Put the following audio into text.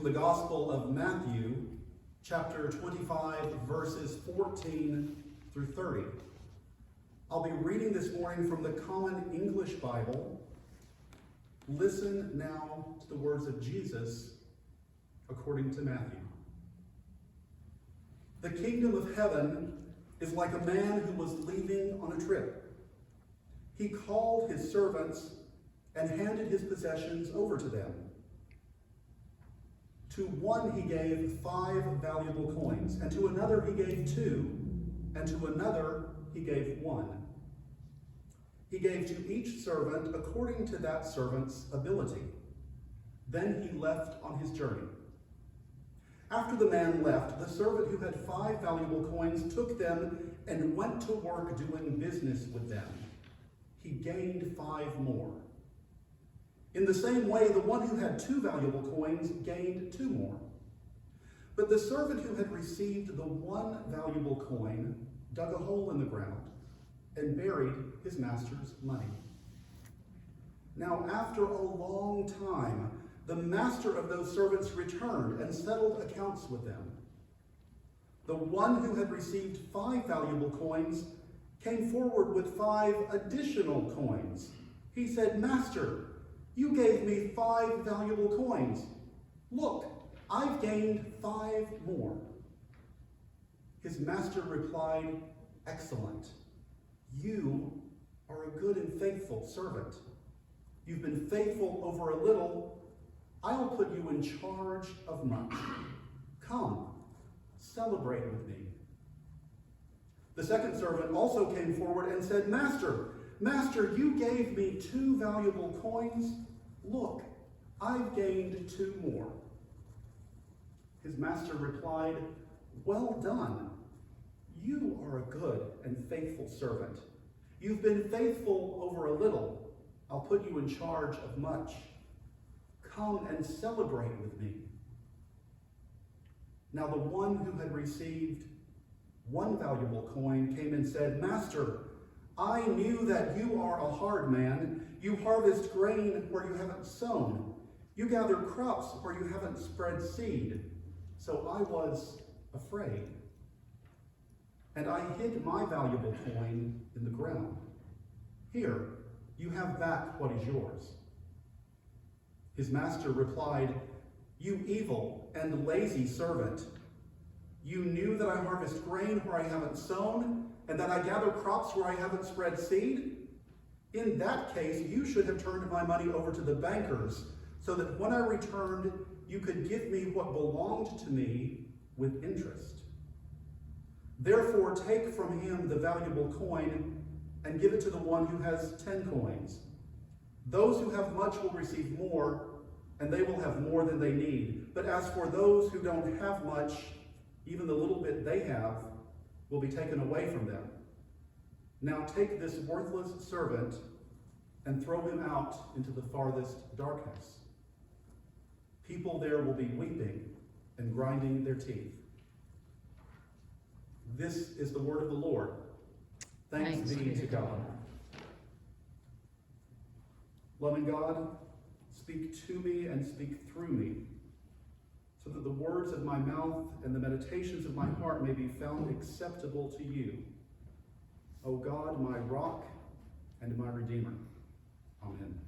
The Gospel of Matthew, chapter 25, verses 14 through 30. I'll be reading this morning from the Common English Bible. Listen now to the words of Jesus according to Matthew. The kingdom of heaven is like a man who was leaving on a trip. He called his servants and handed his possessions over to them. To one he gave 5 valuable coins, and to another he gave 2, and to another he gave 1. He gave to each servant according to that servant's ability. Then he left on his journey. After the man left, the servant who had 5 valuable coins took them and went to work doing business with them. He gained 5 more. In the same way, the one who had 2 valuable coins gained 2 more. But the servant who had received the 1 valuable coin dug a hole in the ground and buried his master's money. Now, after a long time, the master of those servants returned and settled accounts with them. The one who had received 5 valuable coins came forward with 5 additional coins. He said, "Master, you gave me 5 valuable coins. Look, I've gained 5 more." His master replied, "Excellent. You are a good and faithful servant. You've been faithful over a little. I'll put you in charge of much. Come, celebrate with me." The second servant also came forward and said, Master, you gave me 2 valuable coins. Look, I've gained 2 more. His master replied, "Well done. You are a good and faithful servant. You've been faithful over a little. I'll put you in charge of much. Come and celebrate with me." Now the one who had received 1 valuable coin came and said, "Master, I knew that you are a hard man. You harvest grain where you haven't sown. You gather crops where you haven't spread seed. So I was afraid. And I hid my valuable coin in the ground. Here, you have back what is yours." His master replied, "You evil and lazy servant. You knew that I harvest grain where I haven't sown, and that I gather crops where I haven't spread seed? In that case, you should have turned my money over to the bankers, so that when I returned, you could give me what belonged to me with interest. Therefore, take from him the valuable coin and give it to the one who has 10 coins. Those who have much will receive more, and they will have more than they need. But as for those who don't have much, even the little bit they have will be taken away from them. Now take this worthless servant and throw him out into the farthest darkness. People there will be weeping and grinding their teeth." This is the word of the Lord. Thanks be to God. Loving God, speak to me and speak through me, so that the words of my mouth and the meditations of my heart may be found acceptable to you, O God, my rock and my redeemer. Amen.